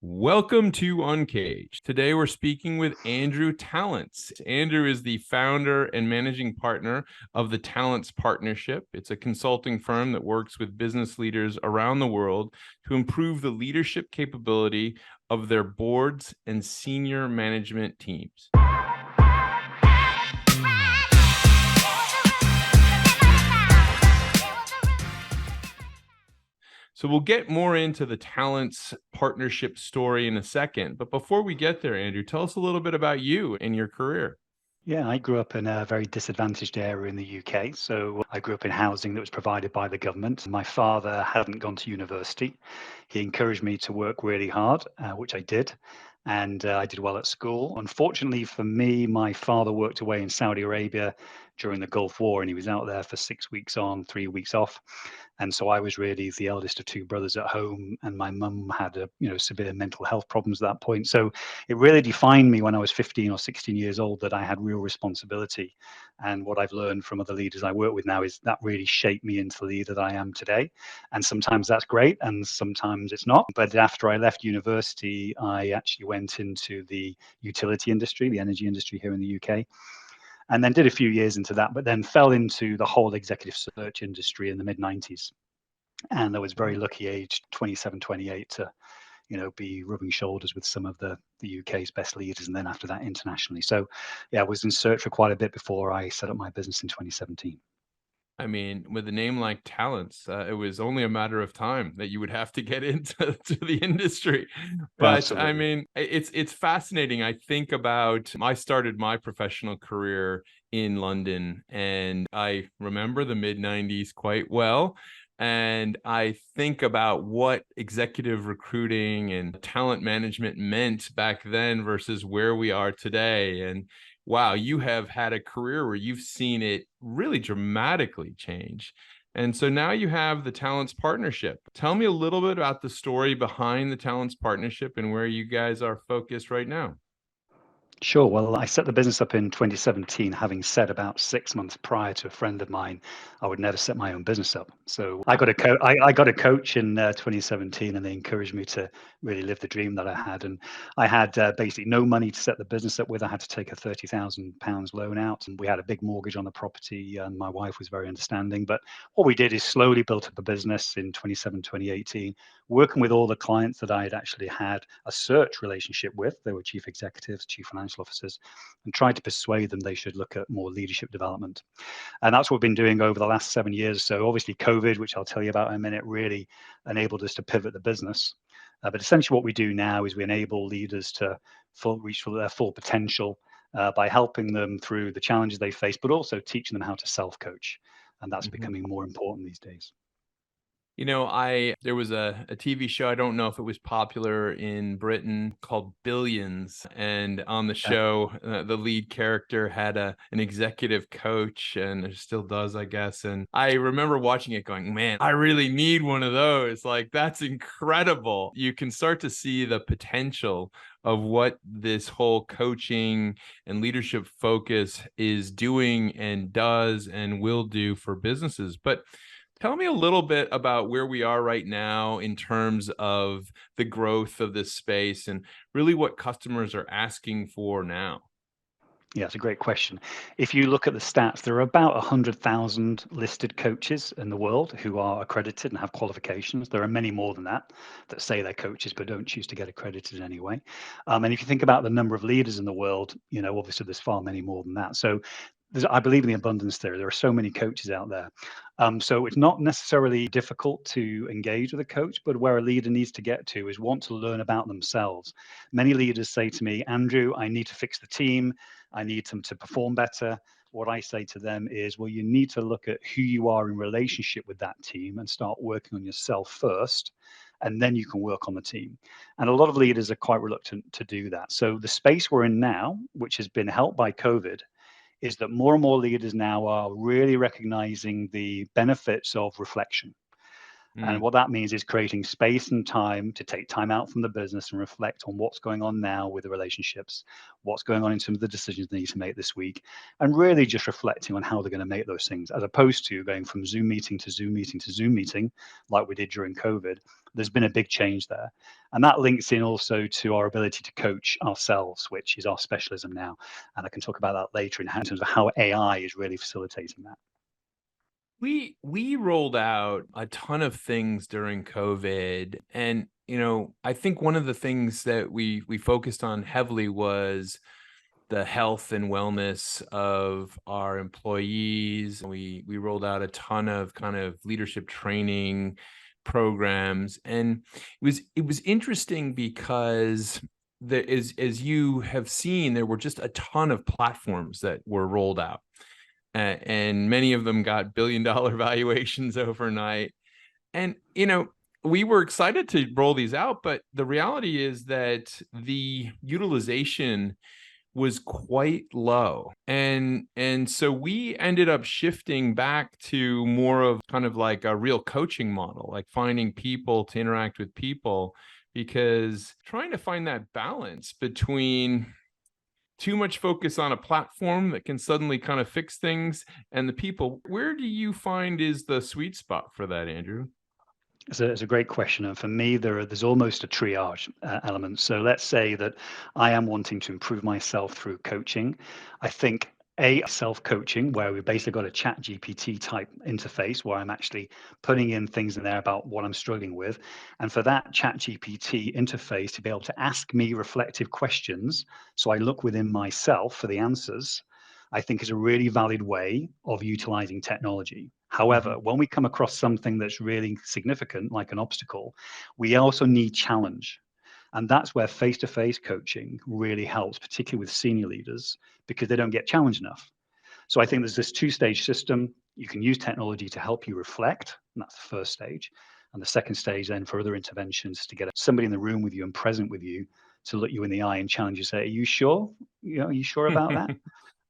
Welcome to UNCAGED. Today we're speaking with Andrew Tallents. Andrew is the founder and managing partner of the Tallents Partnership. It's a consulting firm that works with business leaders around the world to improve the leadership capability of their boards and senior management teams. So we'll get more into the Tallents Partnership story in a second. But before we get there, Andrew, tell us a little bit about you and your career. Yeah, I grew up in a very disadvantaged area in the UK. So I grew up in housing that was provided by the government. My father hadn't gone to university. He encouraged me to work really hard, which I did. And I did well at school. Unfortunately for me, my father worked away in Saudi Arabia during the Gulf War, and he was out there for 6 weeks on, 3 weeks off. And so I was really the eldest of two brothers at home, and my mum had severe mental health problems at that point. So it really defined me when I was 15 or 16 years old that I had real responsibility. And what I've learned from other leaders I work with now is that really shaped me into the leader that I am today. And sometimes that's great and sometimes it's not. But after I left university, I actually went into the utility industry, the energy industry here in the UK, and then did a few years into that, but then fell into the whole executive search industry in the mid 90s. And I was very lucky, aged 27, 28, to be rubbing shoulders with some of the UK's best leaders, and then after that internationally. So yeah, I was in search for quite a bit before I set up my business in 2017. I mean, with a name like Tallents, it was only a matter of time that you would have to get into the industry. But I Absolutely. mean, it's fascinating. I think about I started my professional career in London, and I remember the mid '90s quite well. And I think about what executive recruiting and talent management meant back then versus where we are today. And wow, you have had a career where you've seen it really dramatically change. And so now you have the Tallents Partnership. Tell me a little bit about the story behind the Tallents Partnership and where you guys are focused right now. Sure. Well, I set the business up in 2017, having said about 6 months prior to a friend of mine, I would never set my own business up. So I got a coach in 2017, and they encouraged me to really live the dream that I had. And I had basically no money to set the business up with. I had to take a £30,000 loan out, and we had a big mortgage on the property. And my wife was very understanding. But what we did is slowly built up a business in 2018, working with all the clients that I had actually had a search relationship with. They were chief executives, chief financial officers, and tried to persuade them they should look at more leadership development. And that's what we've been doing over the last 7 years. So obviously COVID, which I'll tell you about in a minute, really enabled us to pivot the business. But essentially what we do now is we enable leaders to reach their full potential by helping them through the challenges they face, but also teaching them how to self-coach. And that's Mhm. becoming more important these days. There was a TV show, I don't know if it was popular in Britain, called Billions. And on the Yeah. show, the lead character had an executive coach, and it still does, I guess. And I remember watching it going, man, I really need one of those. Like, that's incredible. You can start to see the potential of what this whole coaching and leadership focus is doing and does and will do for businesses. But tell me a little bit about where we are right now in terms of the growth of this space and really what customers are asking for now. Yeah, it's a great question. If you look at the stats, there are about 100,000 listed coaches in the world who are accredited and have qualifications. There are many more than that that say they're coaches but don't choose to get accredited anyway. And if you think about the number of leaders in the world, obviously there's far many more than that. So I believe in the abundance theory. There are so many coaches out there. So it's not necessarily difficult to engage with a coach, but where a leader needs to get to is want to learn about themselves. Many leaders say to me, Andrew, I need to fix the team. I need them to perform better. What I say to them is, well, you need to look at who you are in relationship with that team and start working on yourself first, and then you can work on the team. And a lot of leaders are quite reluctant to do that. So the space we're in now, which has been helped by COVID, is that more and more leaders now are really recognizing the benefits of reflection. And what that means is creating space and time to take time out from the business and reflect on what's going on now with the relationships, what's going on in terms of the decisions they need to make this week, and really just reflecting on how they're going to make those things, as opposed to going from Zoom meeting to Zoom meeting to Zoom meeting, like we did during COVID. There's been a big change there. And that links in also to our ability to coach ourselves, which is our specialism now. And I can talk about that later in terms of how AI is really facilitating that. We rolled out a ton of things during COVID, and I think one of the things that we focused on heavily was the health and wellness of our employees. We rolled out a ton of kind of leadership training programs, and it was interesting because as you have seen, there were just a ton of platforms that were rolled out. And many of them got billion-dollar valuations overnight. And, we were excited to roll these out, but the reality is that the utilization was quite low. And so we ended up shifting back to more of kind of like a real coaching model, like finding people to interact with people, because trying to find that balance between too much focus on a platform that can suddenly kind of fix things and the people, where do you find is the sweet spot for that, Andrew? It's a great question. And for me, there's almost a triage element. So let's say that I am wanting to improve myself through coaching. I think self-coaching, where we've basically got a chat GPT type interface where I'm actually putting in things in there about what I'm struggling with. And for that chat GPT interface to be able to ask me reflective questions, so I look within myself for the answers, I think is a really valid way of utilizing technology. However, when we come across something that's really significant, like an obstacle, we also need challenge. And that's where face-to-face coaching really helps, particularly with senior leaders, because they don't get challenged enough. So I think there's this two-stage system. You can use technology to help you reflect, and that's the first stage. And the second stage then for other interventions to get somebody in the room with you and present with you to look you in the eye and challenge you, say, are you sure? Are you sure about that?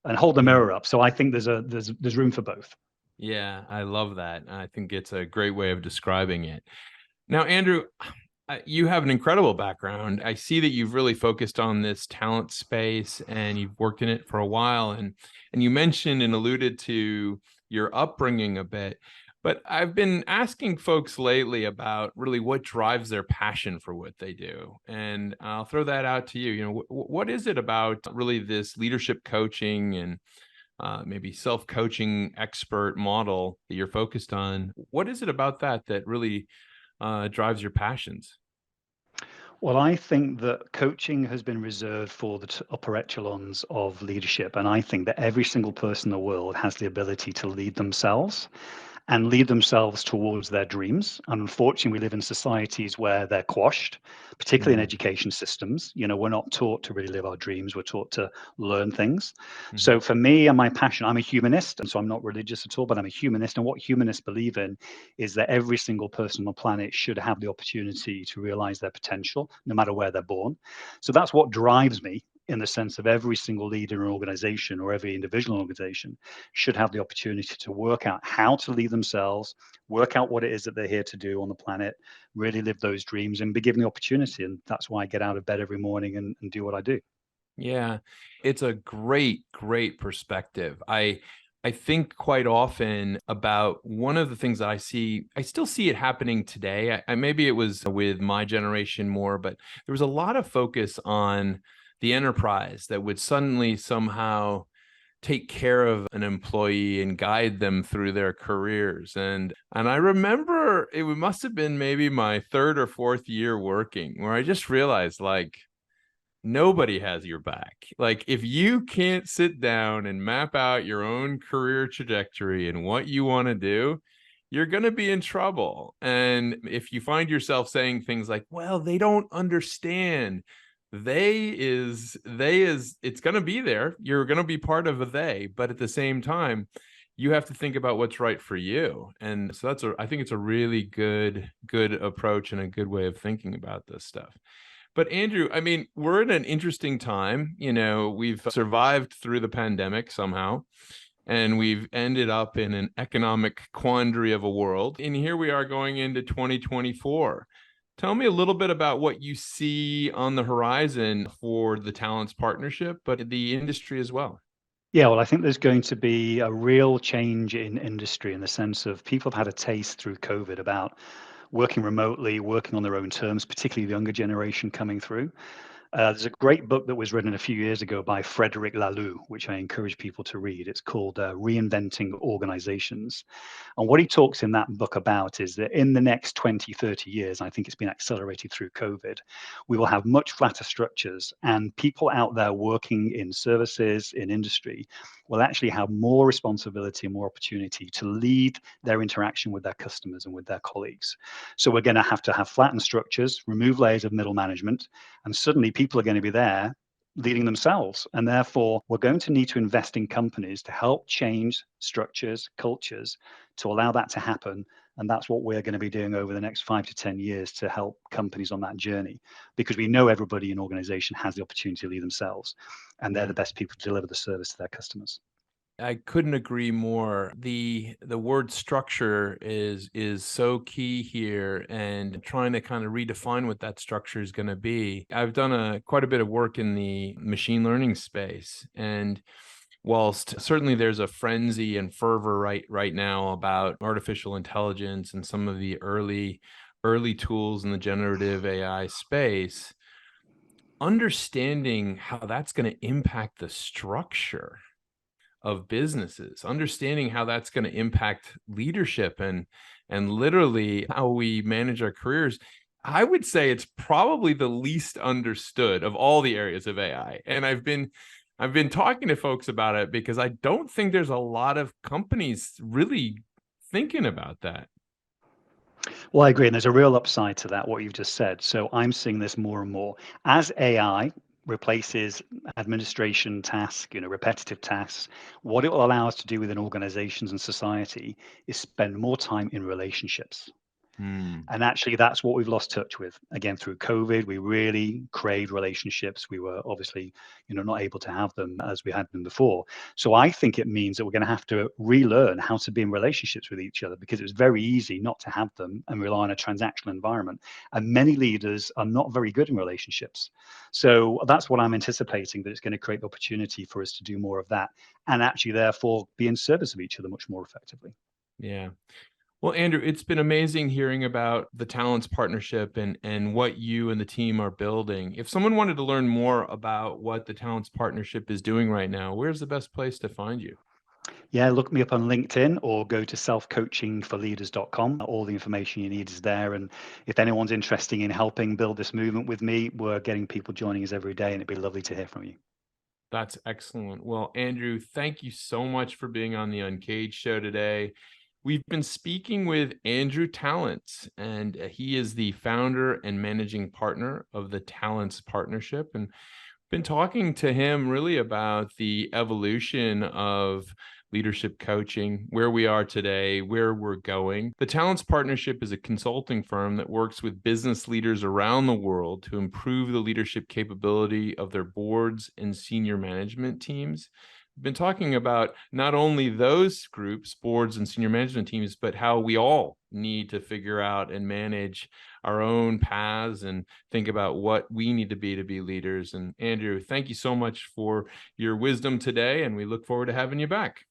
And hold the Yeah. mirror up. So I think there's room for both. Yeah, I love that. I think it's a great way of describing it. Now, Andrew, you have an incredible background. I see that you've really focused on this talent space and you've worked in it for a while. And you mentioned and alluded to your upbringing a bit. But I've been asking folks lately about really what drives their passion for what they do. And I'll throw that out to you. What is it about really this leadership coaching and maybe self-coaching expert model that you're focused on? What is it about that that really drives your passions? Well, I think that coaching has been reserved for the upper echelons of leadership. And I think that every single person in the world has the ability to lead themselves and lead themselves towards their dreams. And unfortunately, we live in societies where they're quashed, particularly in Mm-hmm. education systems. We're not taught to really live our dreams. We're taught to learn things. Mm-hmm. So for me and my passion, I'm a humanist. And so I'm not religious at all, but I'm a humanist. And what humanists believe in is that every single person on the planet should have the opportunity to realize their potential, no matter where they're born. So that's what drives me, in the sense of every single leader in an organization or every individual organization should have the opportunity to work out how to lead themselves, work out what it is that they're here to do on the planet, really live those dreams and be given the opportunity. And that's why I get out of bed every morning and do what I do. Yeah, it's a great, great perspective. I think quite often about one of the things that I still see it happening today. Maybe it was with my generation more, but there was a lot of focus on the enterprise that would suddenly somehow take care of an employee and guide them through their careers. And I remember it must have been maybe my third or fourth year working where I just realized, like, nobody has your back. Like, if you can't sit down and map out your own career trajectory and what you want to do, you're going to be in trouble. And if you find yourself saying things like, well, they don't understand, it's going to be there. You're going to be part of a they, but at the same time, you have to think about what's right for you. And so I think it's a really good approach and a good way of thinking about this stuff. But Andrew, I mean, we're in an interesting time. We've survived through the pandemic somehow. and we've ended up in an economic quandary of a world. And here we are going into 2024. Tell me a little bit about what you see on the horizon for the Talents Partnership, but the industry as well. Yeah, well, I think there's going to be a real change in industry in the sense of people have had a taste through COVID about working remotely, working on their own terms, particularly the younger generation coming through. There's a great book that was written a few years ago by Frederic Laloux, which I encourage people to read. It's called Reinventing Organizations. And what he talks in that book about is that in the next 20, 30 years, I think it's been accelerated through COVID, we will have much flatter structures, and people out there working in services, in industry, will actually have more responsibility and more opportunity to lead their interaction with their customers and with their colleagues. So we're going to have flattened structures, remove layers of middle management, and suddenly people are going to be there leading themselves. And therefore, we're going to need to invest in companies to help change structures, cultures, to allow that to happen. And that's what we're going to be doing over the next 5 to 10 years to help companies on that journey, because we know everybody in organization has the opportunity to lead themselves, and they're Yeah. the best people to deliver the service to their customers. I couldn't agree more. The word structure is so key here, and trying to kind of redefine what that structure is going to be. I've done quite a bit of work in the machine learning space, and whilst certainly there's a frenzy and fervor right now about artificial intelligence and some of the early tools in the generative AI space, understanding how that's going to impact the structure of businesses, understanding how that's going to impact leadership and literally how we manage our careers. I would say it's probably the least understood of all the areas of AI. And I've been talking to folks about it because I don't think there's a lot of companies really thinking about that. Well, I agree. And there's a real upside to that, what you've just said. So I'm seeing this more and more as AI replaces administration tasks, repetitive tasks. What it will allow us to do within organizations and society is spend more time in relationships. Hmm. And actually, that's what we've lost touch with. Again, through COVID, we really craved relationships. We were obviously, not able to have them as we had them before. So I think it means that we're going to have to relearn how to be in relationships with each other, because it was very easy not to have them and rely on a transactional environment. And many leaders are not very good in relationships. So that's what I'm anticipating, that it's going to create the opportunity for us to do more of that, and actually, therefore, be in service of each other much more effectively. Yeah. Well, Andrew, it's been amazing hearing about the Talents Partnership and what you and the team are building. If someone wanted to learn more about what the Talents Partnership is doing right now, where's the best place to find you? Yeah, look me up on LinkedIn or go to selfcoachingforleaders.com. All the information you need is there. And if anyone's interested in helping build this movement with me, we're getting people joining us every day, and it'd be lovely to hear from you. That's excellent. Well, Andrew, thank you so much for being on the Uncaged show today. We've been speaking with Andrew Tallents, and he is the founder and managing partner of the Talents Partnership. And been talking to him really about the evolution of leadership coaching, where we are today, where we're going. The Talents Partnership is a consulting firm that works with business leaders around the world to improve the leadership capability of their boards and senior management teams. We've been talking about not only those groups, boards and senior management teams, but how we all need to figure out and manage our own paths and think about what we need to be leaders. And Andrew, thank you so much for your wisdom today, and we look forward to having you back.